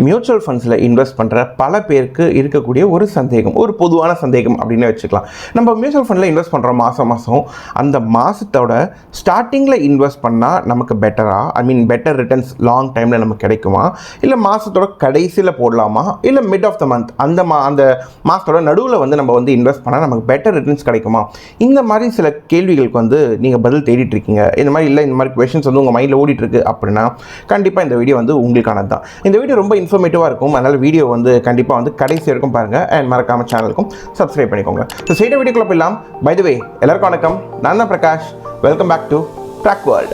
Mutual ஃபண்ட்ஸில் invest பண்ணுற பல பேருக்கு இருக்கக்கூடிய ஒரு சந்தேகம், ஒரு பொதுவான சந்தேகம் அப்படின்னு வச்சுக்கலாம். நம்ம மியூச்சுவல் ஃபண்டில் இன்வெஸ்ட் பண்ணுறோம் மாதம் அந்த மாதத்தோட ஸ்டார்டிங்கில் இன்வெஸ்ட் பண்ணால் நமக்கு பெட்டர் ரிட்டர்ன்ஸ் லாங் டைமில் நமக்கு கிடைக்குமா, இல்லை மாதத்தோட கடைசியில் போடலாமா, இல்லை மிட் ஆஃப் த மந்த் அந்த மாதத்தோட நடுவில் நம்ம இன்வெஸ்ட் பண்ணால் நமக்கு பெட்டர் ரிட்டர்ன்ஸ் கிடைக்குமா? இந்த மாதிரி சில கேள்விகளுக்கு நீங்கள் பதில் தேடிட்டு இருக்கீங்க. இந்த மாதிரி கொஷின்ஸ் உங்கள் மைண்டில் ஓடிட்டு இருக்கு அப்படின்னா கண்டிப்பாக இந்த வீடியோ உங்களுக்கானது தான். இந்த வீடியோ ரொம்ப இன்ஃபர்மேட்டிவாக இருக்கும். அதனால் வீடியோ கண்டிப்பாக கடைசி வரைக்கும் பாருங்கள். அண்ட் மறக்காம சேனலுக்கும் சப்ஸ்கிரைப் பண்ணிக்கோங்க. ஸோ சைட வீடியோக்குள்ள போயிடலாம். பை தி வே, எல்லாருக்கும் வணக்கம். நான் தான் Prakash. Welcome back to Prak World.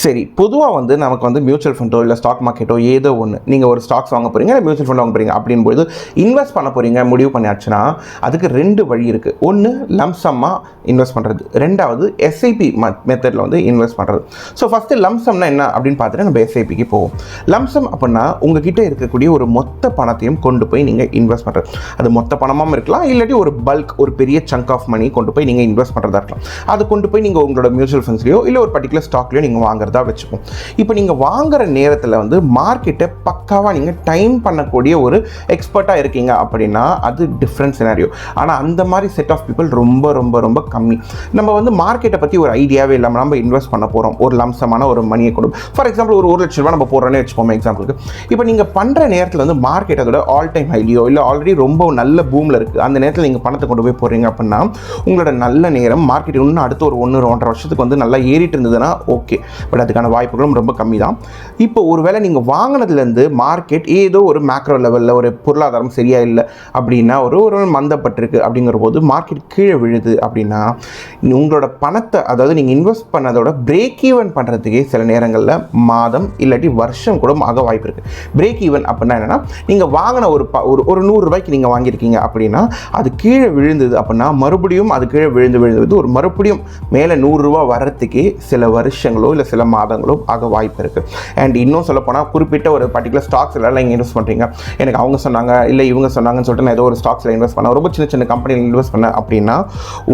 சரி, பொதுவாக நமக்கு மியூச்சுவல் ஃபண்டோ இல்லை ஸ்டாக் மார்க்கெட்டோ ஏதோ ஒன்று, நீங்கள் ஒரு ஸ்டாக்ஸ் வாங்க போகிறீங்க, இல்லை மியூச்சுவல் ஃபண்ட் வாங்க போகிறீங்க அப்படின்போது இன்வெஸ்ட் பண்ண போகிறீங்க முடிவு பண்ணியாச்சுன்னா அதுக்கு ரெண்டு வழி இருக்குது. ஒன்று லம்சம்மாக இன்வெஸ்ட் பண்ணுறது, ரெண்டாவது எஸ்ஐபி மெத்தடில் இன்வெஸ்ட் பண்ணுறது. ஸோ ஃபஸ்ட்டு லம்சம்னா என்ன அப்படின்னு பார்த்துட்டு நம்ம எஸ்ஐபிக்கு போவோம். லம்சம் அப்படின்னா உங்ககிட்ட இருக்கக்கூடிய ஒரு மொத்த பணத்தையும் கொண்டு போய் நீங்கள் இன்வெஸ்ட் பண்ணுறது. அது மொத்த பணமாக இருக்கலாம், இல்லாட்டி ஒரு பல்க், ஒரு பெரிய சங்க் ஆஃப் மணி கொண்டு போய் நீங்கள் இன்வெஸ்ட் பண்ணுறதா இருக்கலாம். அது கொண்டு போய் நீங்கள் உங்களோட மியூச்சுவல் ஃபண்ட்ஸ்லையோ இல்லை ஒரு பர்டிகுலர் ஸ்டாக்லையோ நீங்கள் வாங்குறதா வச்சுப்போம். இப்போ நீங்கள் வாங்குற நேரத்தில் மார்க்கெட்டை பக்காவாக நீங்கள் டைம் பண்ணக்கூடிய ஒரு எக்ஸ்பர்ட்டாக இருக்கீங்க அப்படின்னா அது டிஃப்ரெண்ட் சினாரியோ. ஆனால் அந்த மாதிரி செட் ஆஃப் பீப்புள் ரொம்ப ரொம்ப ரொம்ப கம்மி. நம்ம மார்க்கெட்டை பற்றி ஒரு ஐடியாவே இல்லாமல் நம்ம இன்வெஸ்ட் பண்ண போகிறோம். ஒரு லம்சமான ஒரு மணியை கொடு, ஃபார் எக்ஸாம்பிள் ஒரு 1 லட்ச ரூபா நம்ம போடுறோன்னே வச்சுப்போம் எக்ஸாம்பிளுக்கு. இப்போ நீங்கள் பண்ணுற நேரத்தில் மார்க்கெட் அதோட ஆல் டைம் ஹைலியோ இல்லை ஆல்ரெடி ரொம்ப நல்ல பூமில் இருக்குது, அந்த நேரத்தில் நீங்கள் பணத்தை கொண்டு போய் போடுறீங்க அப்படின்னா உங்களோட நல்ல நேரம் மார்க்கெட் இன்னும் அடுத்த ஒரு 1-1.5 வருஷத்துக்கு நல்லா ஏறிட்டு இருந்ததுன்னா ஓகே, பட் அதுக்கான வாய்ப்புகளும் ரொம்ப கம்மி தான். இப்போ ஒருவேளை நீங்கள் வாங்கினதுலேருந்து மார்க்கெட் ஏதோ ஒரு மேக்ரோ லெவலில் ஒரு பொருளாதாரம் சரியா இல்லை அப்படின்னா, ஒரு மந்தப்பட்டிருக்கு அப்படிங்கிற போது மார்க்கெட் கீழே விழுது அப்படின்னா உங்களோட பணத்தை, அதாவது நீங்கள் இன்வெஸ்ட் பண்ணதோட பிரேக் ஈவன் பண்ணுறதுக்கே சில நேரங்களில் மாதம் இல்லாட்டி வருஷம் கூட ஆக வாய்ப்பு இருக்குது. பிரேக் ஈவன் அப்படின்னா என்னென்னா, நீங்கள் வாங்கின ஒரு 100 ரூபாய்க்கு நீங்கள் வாங்கியிருக்கீங்க அப்படின்னா அது கீழே விழுந்தது அப்படின்னா மறுபடியும் அது கீழே விழுந்து ஒரு மறுபடியும் மேலே 100 ரூபா வர்றதுக்கே சில வருஷங்களோ இல்லை சில மாதங்களோ ஆக வாய்ப்பு இருக்குது. அண்ட் இன்னும் சொல்ல போனால் குறிப்பிட்ட ஒரு பர்டிகுலர் ஸ்டாக்ஸ் எல்லாம் நீங்கள் இன்வெஸ்ட் பண்ணுறீங்க, எனக்கு அவங்க சொன்னாங்க இல்லை இவங்க சொன்னாங்கன்னு சொல்லிட்டு நான் ஏதோ ஒரு ஸ்டாக்ஸில் இன்வெஸ்ட் பண்ண, ரொம்ப சின்ன கம்பெனியில் இன்வெஸ்ட் பண்ண அப்படின்னா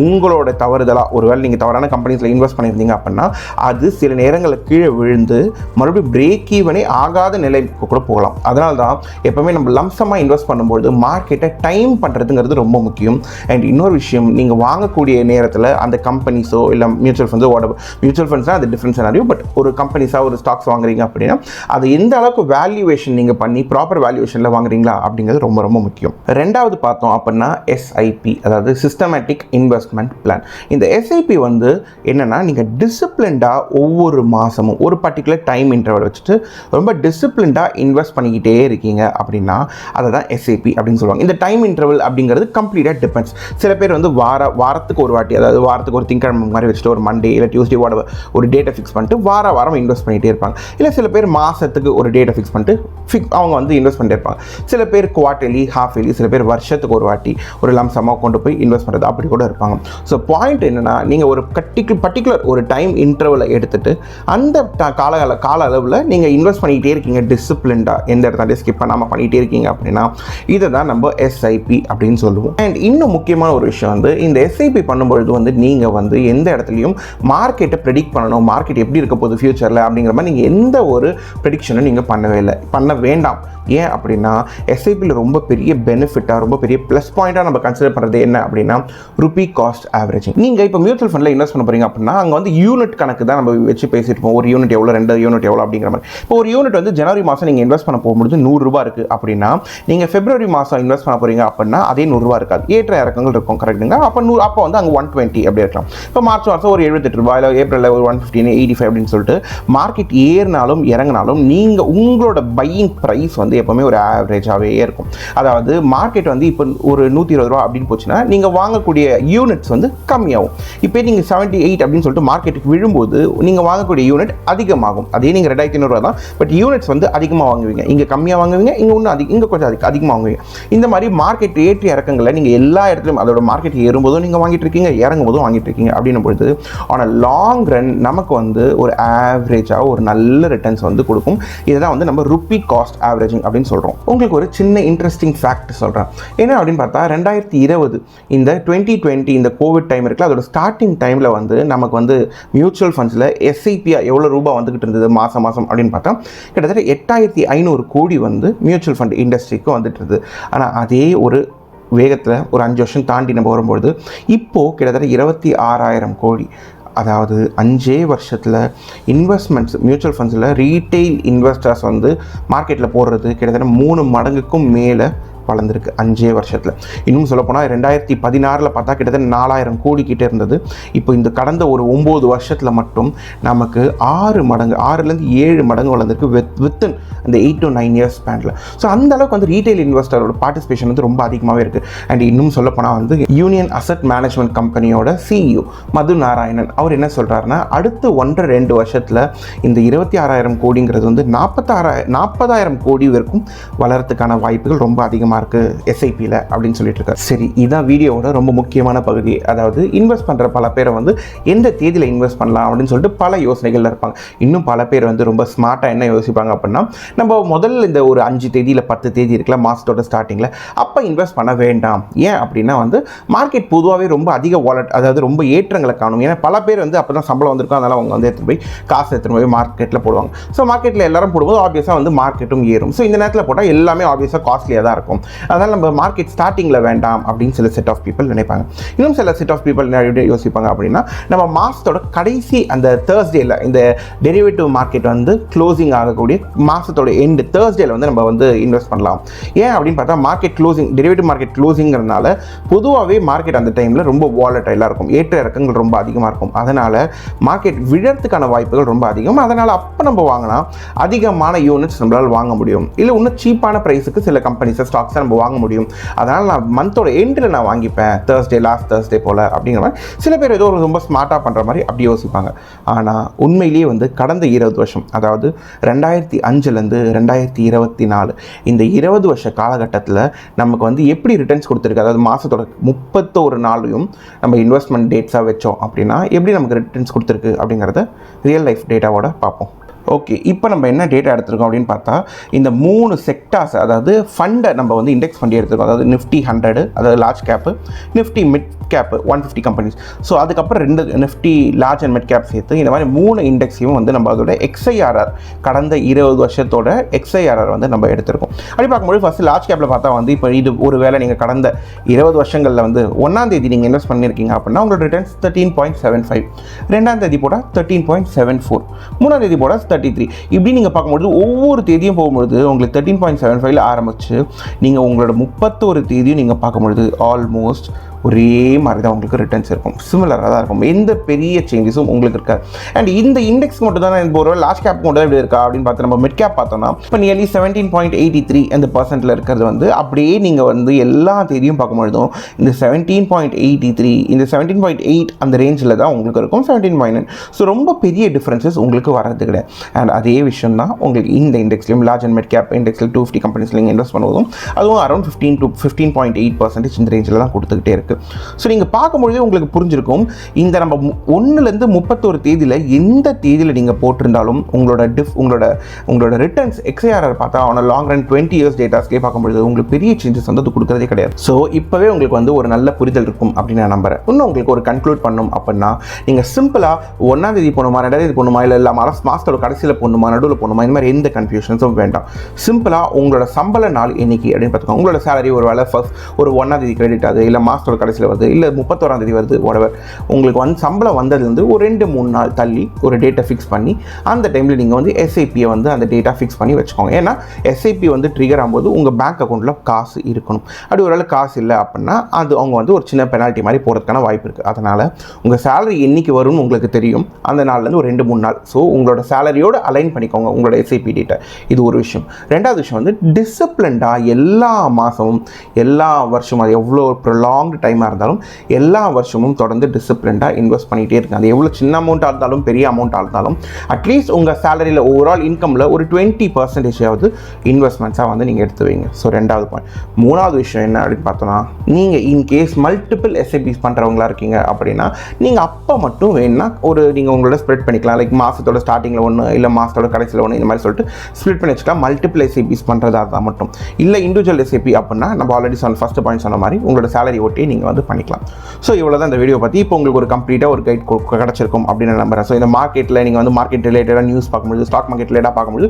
உங்களோட தவறுதலாக ஒருவேளை நீங்கள் தவறான கம்பெனிஸில் இன்வெஸ்ட் பண்ணியிருந்தீங்க அப்படின்னா அது சில நேரங்களில் கீழே விழுந்து மறுபடியும் பிரேக் ஈவனே ஆகாத நிலைக்கு கூட போகலாம். அதனால தான் எப்பவுமே நம்ம லம்சமாக இன்வெஸ்ட் பண்ணும்போது மார்க்கெட்டை டைம் பண்ணுறதுங்கிறது ரொம்ப முக்கியம். அண்ட் இன்னொரு விஷயம், நீங்கள் வாங்கக்கூடிய நேரத்தில் அந்த கம்பெனிஸோ இல்லை மியூச்சுவல் ஃபண்ட்ஸோ மியூச்சுவல் ஃபண்ட்ஸ்னால் அது டிஃப்ரெண்ட் சினாரியோ, பட் ஒரு கம்பெனிஸாக ஒரு ஸ்டாக்ஸ் வாங்குறீங்க அப்படின்னா அது எந்த அளவுக்கு வேல்யூவேஷன் நீங்கள் பண்ணி ப்ராப்பர் வேல்யூவேஷனில் வாங்குறீங்களா அப்படிங்கிறது ரொம்ப ரொம்ப முக்கியம். ரெண்டாவது பார்த்தோம் அப்படின்னா எஸ்ஐபி, அதாவது சிஸ்டமேட்டிக் இன்வெஸ்ட்மெண்ட் பிளான். இந்த எஸ்ஐபி என்னென்னா, நீங்கள் டிசிப்ளின்டாக ஒவ்வொரு மாதமும் ஒரு பர்டிகுலர் டைம் இன்டர்வல் வச்சுட்டு ரொம்ப டிசிப்ளின்டாக இன்வெஸ்ட் பண்ணிக்கிட்டே இருக்கீங்க அப்படின்னா அதை தான் எஸ்ஐபி அப்படின்னு சொல்லுவாங்க. இந்த டைம் இன்டர்வல் அப்படிங்கிறது கம்ப்ளீட்டாக டிபெண்ட்ஸ். சில பேர் வாரத்துக்கு ஒரு வாட்டி, அதாவது வாரத்துக்கு ஒரு திங்கட்கிழமை மாதிரி வச்சுட்டு ஒரு மண்டே இல்லை டியூஸ்டே ஒரு டேட்டை ஃபிக்ஸ் பண்ணிட்டு வாரம் இன்வெஸ்ட் பண்ணிகிட்டே இருப்பாங்க. இல்லை சில பேர் மாதத்துக்கு ஒரு டேட்டை ஃபிக்ஸ் பண்ணிட்டு அவங்க இன்வெஸ்ட் பண்ணிட்டே இருப்பாங்க. சில பேர் குவார்டர்லி, ஹாஃப் இயர்லி, சில பேர் வருஷத்துக்கு ஒரு வாட்டி ஒரு லம்சமாக கொண்டு போய் இன்வெஸ்ட் பண்ணுறது அப்படி கூட இருப்பாங்க. ஸோ பாயிண்ட் என்னென்னா, நீங்கள் ஒரு பர்டிகுலர் ஒரு டைம் இன்டர்வலை எடுத்துகிட்டு அந்த கால அளவில் நீங்கள் இன்வெஸ்ட் பண்ணிக்கிட்டே இருக்கீங்க டிசிப்ளின்டாக, எந்த இடத்துல ஸ்கிப் பண்ணாமல் பண்ணிகிட்டே இருக்கீங்க அப்படின்னா இதை தான் நம்ம எஸ்ஐபி அப்படின்னு சொல்லுவோம். அண்ட் இன்னும் முக்கியமான ஒரு விஷயம் இந்த எஸ்ஐபி பண்ணும்பொழுது நீங்கள் எந்த இடத்துலையும் மார்க்கெட்டை ப்ரெடிக்ட் பண்ணணும், மார்க்கெட் எப்படி இருக்க போகுது ஃபியூச்சரில் அப்படிங்கிற மாதிரி நீங்கள் எந்த ஒரு ப்ரெடிக்ஷனும் நீங்கள் பண்ண வேண்டாம். ஏன் அப்படின்னா எஸ்ஐபியில் ரொம்ப பெரிய பெனிஃபிட்டாக, ரொம்ப பெரிய ப்ளஸ் பாயிண்ட்டாக நம்ம கன்சிடர் பண்ணுறது என்ன அப்படின்னா ருபி காஸ்ட் ஆவரேஜிங். நீங்கள் இப்போ மியூச்சுவல் ஃபண்டில் இன்வெஸ்ட் பண்ண போகிறீங்க அப்படின்னா அங்கே யூனிட் கணக்கு தான் நம்ம வச்சு பேசிட்டு இருப்போம். ஒரு யூனிட் எவ்வளோ, 2 யூனிட் எவ்வளோ அப்படிங்கிற மாதிரி. இப்போ ஒரு யூனிட் ஜனவரி மாதம் நீங்கள் இன்வெஸ்ட் பண்ண போகும்போது 100 ரூபா இருக்குது அப்படின்னா நீங்கள் பிப்ரவரி மாதம் இன்வெஸ்ட் பண்ண போகிறீங்க அப்படின்னா அதே 100 ரூபா இருக்காது, ஏற்ற இறக்கங்கள் இருக்கும். கரெக்டுங்க. அப்போ அங்கே 120 அப்படி இருக்கலாம். இப்போ மார்ச் மாதம் ஒரு 78 ரூபாய், இல்லை ஏப்ரலில் ஒரு 115, 85 அப்படின்னு சொல்லிட்டு மார்க்கெட் ஏறினாலும் இறங்கினாலும் நீங்கள் உங்களோட பையிங் ப்ரைஸ் எப்போவுமே ஒரு ஆவரேஜாகவே இருக்கும். அதாவது மார்க்கெட் இப்போ ஒரு 120 ரூபா அப்படின்னு போச்சுன்னா நீங்கள் வாங்கக்கூடிய யூனிட்ஸ் கம்மியாகும். இப்போ நீங்கள் 78 அப்படின்னு சொல்லிட்டு மார்க்கெட்டுக்கு விழும்போது நீங்கள் வாங்கக்கூடிய யூனிட் அதிகமாகும். அதே நீங்கள் 2500 ரூபா தான், பட் யூனிட்ஸ் அதிகமாக வாங்குவீங்க. இங்கே கம்மியாக வாங்குவீங்க, இங்கே கொஞ்சம் அதிகமாக வாங்குவீங்க. இந்த மாதிரி மார்க்கெட் ஏற்றி இறக்கங்களை நீங்கள் எல்லா இடத்துலையும், அதோட மார்க்கெட் ஏறும்போதும் நீங்கள் வாங்கிட்டு இருக்கீங்க, இறங்கும் போதும் வாங்கிட்டு இருக்கீங்க அப்படின்னும் பொழுது ஆன் அ லாங் ரன் நமக்கு ஒரு ஆவரேஜாக ஒரு நல்ல ரிட்டர்ன்ஸ் வந்து கொடுக்கும். இதுதான் வந்து நம்ம ருப்பி காஸ்ட் ஆவரேஜிங் அப்படின்னு சொல்கிறோம். உங்களுக்கு ஒரு சின்ன இன்ட்ரெஸ்டிங் ஃபேக்ட் சொல்கிறேன். என்ன அப்படின்னு பார்த்தா 2020 இந்த 2020 இந்த கோவிட் டைம் இருக்குல்ல, அதோட ஸ்டார்டிங் டைமில் வந்து நமக்கு வந்து மியூச்சுவல் ஃபண்ட்ஸில் எஸ்ஐபியாக எவ்வளோ ரூபாய் வந்துக்கிட்டு இருந்தது மாதம் அப்படின்னு பார்த்தா கிட்டத்தட்ட 8500 கோடி வந்து மியூச்சுவல் ஃபண்ட் இண்டஸ்ட்ரிக்கு வந்துட்டு இருந்தது. ஆனால் அதே ஒரு வேகத்தில் ஒரு 5 வருஷம் தாண்டி நம்ம வரும்பொழுது இப்போது கிட்டத்தட்ட 26,000 கோடி, அதாவது 5 வருஷத்தில் இன்வெஸ்ட்மெண்ட்ஸ் மியூச்சுவல் ஃபண்ட்ஸில் ரீட்டெயில் இன்வெஸ்டர்ஸ் வந்து மார்க்கெட்டில் போடுறது கிட்டத்தட்ட 3 மடங்குக்கும் மேலே வளர்ந்துருக்கு 5 வருஷத்தில். இன்னும் சொல்லப்போனால் 2016 பார்த்தா கிட்டத்தட்ட 4000 கோடி கிட்டே இருந்தது. இப்போ இந்த கடந்த ஒரு 9 வருஷத்தில் மட்டும் நமக்கு 6 மடங்கு 6லேருந்து 7 மடங்கு வளர்ந்துருக்கு வித்தின் அந்த 8 to 9 இயர்ஸ் ஸ்பேனில். ஸோ அந்த அளவுக்கு வந்து ரீட்டைல் இன்வெஸ்டரோட பார்ட்டிசிபேஷன் வந்து ரொம்ப அதிகமாகவே இருக்குது. அண்ட் இன்னும் சொல்லப்போனால் வந்து யூனியன் அசட் மேனேஜ்மெண்ட் கம்பெனியோட CEO மது நாராயணன் அவர் என்ன சொல்கிறாருன்னா, அடுத்த 1.5-2 வருஷத்தில் இந்த 26,000 கோடிங்கிறது வந்து 40,000 கோடி வரைக்கும் வளர்கிறதுக்கான வாய்ப்புகள் ரொம்ப அதிகமாக இருக்குது எஸ்ஐபியில் அப்படின்னு சொல்லிட்டு இருக்காரு. சரி, இதுதான் வீடியோவோட ரொம்ப முக்கியமான பகுதி. அதாவது இன்வெஸ்ட் பண்ணுற பல பேரை வந்து எந்த தேதியில் இன்வெஸ்ட் பண்ணலாம் அப்படின்னு சொல்லிட்டு பல யோசனைகள் இருப்பாங்க. இன்னும் பல பேர் வந்து ரொம்ப ஸ்மார்ட்டாக என்ன யோசிப்பாங்க அப்படின்னா, நம்ம முதல்ல இந்த ஒரு 5 தேதியில் 10 தேதி இருக்குல்ல மாதத்தோட ஸ்டார்டிங்கில் அப்போ இன்வெஸ்ட் பண்ண வேண்டாம். ஏன் அப்படின்னா வந்து மார்க்கெட் பொதுவாகவே ரொம்ப அதிக அதாவது ரொம்ப ஏற்றங்களை காணும். ஏன்னா பல பேர் வந்து அப்போ தான் சம்பளம் வந்திருக்கும், அதனால் அவங்க வந்து எடுத்துகிட்டு போய் காசு எடுத்துகிட்டு போய் மார்க்கெட்டில் போடுவாங்க. ஸோ மார்க்கெட்டில் எல்லாரும் போடும்போது ஆப்வியஸாக வந்து மார்க்கெட்டும் ஏறும். ஸோ இந்த நேரத்தில் போட்டால் எல்லாமே ஆப்வியஸாக காஸ்ட்லியாக தான் இருக்கும். அதனால் நம்ம மார்க்கெட் ஸ்டார்டிங்கில் வேண்டாம் அப்படின்னு சில செட் ஆஃப் பீப்புள் நினைப்பாங்க. இன்னும் சில செட் ஆஃப் பீப்புள் நிறைய யோசிப்பாங்க அப்படின்னா, நம்ம மாதத்தோட கடைசி அந்த தேர்ஸ்டேயில் இந்த டெரிவேட்டிவ் மார்க்கெட் வந்து க்ளோசிங் ஆகக்கூடிய மாதத்தோட எண்டு தேர்ஸ்டேயில் வந்து நம்ம வந்து இன்வெஸ்ட் பண்ணலாம். ஏன் அப்படின்னு பார்த்தா மார்க்கெட் க்ளோசிங் டெரிவேட்டிவ் மார்க்கெட் க்ளோசிங்கிறதுனால பொதுவாகவே மார்க்கெட் அந்த டைமில் ரொம்ப வாலட்டைலாக இருக்கும், ஏற்ற இறக்கங்கள் ரொம்ப அதிகமாக இருக்கும். அதனால் மார்க்கெட் விழறதுக்கான வாய்ப்புகள் ரொம்ப அதிகம். அதனால் அப்போ நம்ம வாங்கினா அதிகமான யூனிட்ஸ் நம்மளால் வாங்க முடியும். இல்லை இன்னும் சீப்பான ப்ரைஸுக்கு சில கம்பெனிஸை ஸ்டாக்ஸை நம்ம வாங்க முடியும். அதனால் நான் மந்தோட எண்டில் நான் வாங்கிப்பேன், லாஸ்ட் தேர்ஸ்டே போல் அப்படிங்கிற மாதிரி சில பேர் ஏதோ ரொம்ப ஸ்மார்ட்டாக பண்ணுற மாதிரி அப்படி யோசிப்பாங்க. ஆனால் உண்மையிலேயே வந்து கடந்த 20 வருஷம், அதாவது 2005லேருந்து 2024 இந்த 20 வருஷ காலகட்டத்தில் நமக்கு வந்து எப்படி ரிட்டர்ன்ஸ் கொடுத்துருக்கு, அதாவது மாதத்தோட 31 நாளையும் நம்ம இன்வெஸ்ட்மெண்ட் டேட்ஸாக வச்சோம் அப்படின்னா எப்படி நமக்கு ரிட்டர்ன்ஸ் கொடுத்துருக்கு அப்படிங்கிறத ரியல் லைஃப் டேட்டாவோட பார்ப்போம். ஓகே, இப்போ நம்ம என்ன டேட்டா எடுத்துருக்கோம் அப்படின்னு பார்த்தா இந்த 3 செக்டார்ஸ், அதாவது ஃபண்டை நம்ம வந்து இண்டெக்ஸ் பண்ணி எடுத்துருக்கோம். அதாவது நிஃப்டி 100, அதாவது large gap, Nifty mid gap 150 companies. So அதுக்கப்புறம் 2 Nifty large and mid cap சேர்த்து இந்த மாதிரி 3 இண்டெக்ஸையும் வந்து நம்ம அதோட XIRR கடந்த 20 வருஷத்தோட XIRR வந்து நம்ம எடுத்திருக்கோம். அப்படி பார்க்கும்போது ஃபஸ்ட்டு லார்ஜ் கேப்பில் பார்த்தா வந்து இப்போ இது ஒரு வேளை நீங்கள் கடந்த 20 வருஷங்களில் வந்து 1ஆம் தேதி நீங்கள் இன்வெஸ்ட் பண்ணியிருக்கீங்க அப்படின்னா உங்களோட ரிட்டர்ன்ஸ் 13.75, 2ஆம் தேதி போட 13.74, 3ஆம் தேதி போட 33. இப்படி நீங்கள் பார்க்கும்போது ஒவ்வொரு தேதியும் போகும்பொழுது உங்களுக்கு 13.75 ஆரம்பிச்சு நீங்கள் உங்களோட 31 தேதியும் நீங்கள் பார்க்கும்பொழுது ஆல்மோஸ்ட் ஒரே மாதிரி தான் உங்களுக்கு ரிட்டர்ன்ஸ் இருக்கும், சிமிலராக தான் இருக்கும். எந்த பெரிய சேஞ்சஸும் உங்களுக்கு இருக்காது. அண்ட் இந்த இண்டெக்ஸ் மட்டும் தான் இப்போ ஒரு லார்ஜ் கேப் மட்டும் தான் இப்படி இருக்கா அப்படின்னு பார்த்து நம்ம மிட் கேப் பார்த்தோம்னா இப்போ நியர்லி 17.83 அந்த பர்சன்ட்டில் இருக்கிறது வந்து அப்படியே நீங்கள் வந்து எல்லா தேதியும் பார்க்கும்பொழுதும் இந்த 17.83 இந்த 17.8 அந்த ரேஞ்சில் தான் உங்களுக்கு இருக்கும், 17.9. ஸோ ரொம்ப பெரிய டிஃப்ரென்சஸ் உங்களுக்கு வர்றது கிடையாது. அண்ட் அதே விஷயம் தான் உங்களுக்கு இந்த இண்டெக்ஸ்லையும் லார்ஜ் அண்ட் மிட் கேப் இண்டெக்ஸில் 250 கம்பெனிஸில் நீங்கள் இன்வெஸ்ட் பண்ணுவதும் அதுவும் அரௌண்ட் 15 to 15.8% இந்த ரேஞ்சில் தான் கொடுத்துக்கிட்டே இருக்குது. ஸோ நீங்கள் பார்க்கும்பொழுதே உங்களுக்கு புரிஞ்சிருக்கும் இந்த நம்ம 1லேருந்து 31 தேதியில் எந்த தேதியில் நீங்கள் போட்டிருந்தாலும் உங்களோட ரிட்டர்ன்ஸ் XIRR பார்த்தா ஆன் லாங் ரன் 20 இயர்ஸ் டேட்டாஸ்க்கே பார்க்கும்பொழுது உங்களுக்கு பெரிய சேஞ்சஸ் வந்து அது கொடுக்குறதே கிடையாது. ஸோ இப்போவே உங்களுக்கு வந்து ஒரு நல்ல புரிதல் இருக்கும் அப்படின்னு நான் நம்புறேன். இன்னும் உங்களுக்கு ஒரு கன்க்ளூட் பண்ணணும் அப்படின்னா நீங்கள் சிம்பிளாக 1ஆம் தேதி போகணுமா, 2ஆம் தேதி போகணுமா, இல்லை மாதத்தோட கடைசியில் போகணுமா, நடுவில் போகணுமா, இந்த மாதிரி எந்த கன்ஃபியூஷன்ஸும் வேண்டாம். சிம்பிளாக உங்களோட சம்பள நாள் என்னைக்கு அப்படின்னு பார்த்துக்கோங்க. உங்களோட சேலரி ஒரு வேலை ஃபர்ஸ்ட் ஒரு 1ஆம் தேதி கிரெடிட் ஆகுது, இல்லை மாதத்தோட கடைசியில் வருது, இல்லை 31ஆம் தேதி வருது, whatever உங்களுக்கு வந்து சம்பளம் வந்ததுலேருந்து ஒரு 2-3 நாள் தள்ளி ஒரு டேட்டை ஃபிக்ஸ் பண்ணி அந்த டைமில் நீங்கள் வந்து எஸ்ஐபியை வந்து அந்த டேட்டா ஃபிக்ஸ் பண்ணி வச்சுக்கோங்க. ஏன்னா எஸ்ஐபி வந்து ட்ரிகர் ஆகும்போது உங்கள் பேங்க் அக்கௌண்ட்டில் காசு இருக்கணும். அப்படி ஒரு காசு இல்லை அப்படின்னா அது அவங்க வந்து ஒரு சின்ன பெனால்ட்டி மாதிரி போகிறதுக்கான வாய்ப்பு இருக்குது. அதனால் உங்கள் சேலரி என்றைக்கு வரும்னு உங்களுக்கு தெரியும், அந்த நாள்லேருந்து ஒரு 2-3 நாள். ஸோ உங்களோட சேலரியோடு அலைன் பண்ணிக்கோங்க உங்களோட எஸ்ஐபி டேட்டா. இது ஒரு விஷயம். ரெண்டாவது விஷயம் வந்து டிசிப்ளின்டாக எல்லா மாதமும் எல்லா வருஷமும் அது எவ்வளோ ப்ரொலாங்டு டைமாக இருந்தாலும் எல்லா வருஷமும் தொடர்ந்து டிசிப்ளின்டாக இன்வெஸ்ட் பண்ணிகிட்டே இருக்காங்க. அது எவ்வளோ சின்ன அமௌண்ட்டாக இருந்தாலும் பெரிய அமௌண்ட்டாக இருந்தாலும் அட்லீஸ்ட் உங்கள் சேலரியில் ஓவரால் இன்கமில் ஒரு 20% இன்வெஸ்ட்மெண்ட்ஸாக வந்து நீங்கள் எடுத்து வைங்க. ஸோ 2வது பாயிண்ட். 3வது விஷயம் என்ன அப்படின்னு பார்த்தோன்னா, நீங்கள் இன்கேஸ் மல்டிபிள் எஸ்ஐபிஸ் பண்ணுறவங்களா இருக்கீங்க அப்படின்னா நீங்கள் அப்போ மட்டும் வேணும்னா நீங்கள் உங்களோட ஸ்ப்ரெட் பண்ணிக்கலாம். லைக் மாதத்தோட ஸ்டார்டிங்கில் ஒன்று இல்லை மாதத்தோட கடைசியில் ஒன்று இந்த மாதிரி சொல்லிட்டு ஸ்ப்ளிட் பண்ணி வச்சுக்கலாம். மல்டிபிள் எஸ்ஐபிஸ் பண்ணுறதா இருந்தால் மட்டும். இல்லை இண்டிவிஜுவல் எஸ்ஐபி அப்படின்னா நம்ம ஆல்ரெடி ஃபர்ஸ்ட் பாயிண்ட் சொன்ன மாதிரி உங்களோட சேலரி ஒட்டி நீங்கள் வந்து பண்ணிக்கலாம். ஸோ இவ்வளோ தான் இந்த வீடியோ பற்றி. இப்போ உங்களுக்கு ஒரு கம்ப்ளீட்டாக ஒரு கைட் கிடச்சிருக்கும் அப்படின்னு நம்புறேன். ஸோ இந்த மார்க்கெட்டில் நீங்கள் வந்து மார்க்கெட் ரிலேட்டடாக நியூஸ் பார்க்கும்போது, ஸ்டாக் மார்க்கெட் ரிலேட்டாக பார்க்கும்போது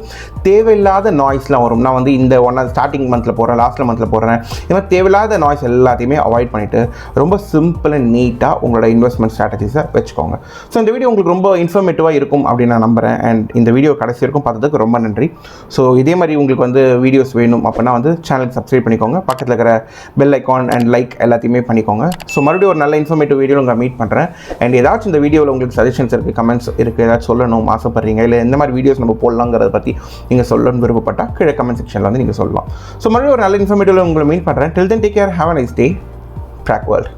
தேவையில்லாத நாய்ஸ்லாம் வரும். நான் வந்து இந்த ஸ்டார்டிங் மந்தில் போடுறேன், லாஸ்ட்டில் மந்தில் போடுறேன், இந்த மாதிரி தேவையில்லாத நாய்ஸ் எல்லாத்தையுமே அவாய்ட் பண்ணிவிட்டு ரொம்ப சிம்பிள் அண்ட் நீட்டாக உங்களோட இன்வெஸ்ட்மெண்ட் ஸ்ட்ராட்டஜிஸை வச்சுக்கோங்க. ஸோ இந்த வீடியோ உங்களுக்கு ரொம்ப இன்ஃபர்மேட்டிவாக இருக்கும் அப்படின்னு நான் நம்புகிறேன். அண்ட் இந்த வீடியோ கடைசி வரைக்கும் பார்த்ததுக்கு ரொம்ப நன்றி. ஸோ இதே மாதிரி உங்களுக்கு வந்து வீடியோஸ் வேணும் அப்படின்னா வந்து சேனலுக்கு சப்ஸ்கிரைப் பண்ணிக்கோங்க. பக்கத்தில் இருக்கிற பெல் ஐக்கான் அண்ட் லைக் எல்லாத்தையுமே பண்ணிக்கோங்க. ஸோ மறுபடியும் ஒரு நல்ல இன்ஃபர்மேட்டிவ் வீடியோ உங்களை மீட் பண்ணுறேன். அண்ட் ஏதாச்சும் இந்த வீடியோவில் உங்களுக்கு சஜஷன்ஸ் இருக்குது, கமெண்ட்ஸ் இருக்குது, ஏதாச்சும் சொல்லணும் ஆசைப்படுறீங்க, இல்லை எந்த மாதிரி வீடியோஸ் நம்ம போடலாங்கிறத பற்றி நீங்கள் சொல்லணும்னு விருப்பப்பட்டால் கீழே கமெண்ட் செக்ஷனில் வந்து நீங்கள் சொல்லலாம். ஸோ மறுபடியும் ஒரு நல்ல இன்ஃபர்மேட்டிவில் உங்களை மீட் பண்ணுறேன். Till then take care, have a nice day. Prak World.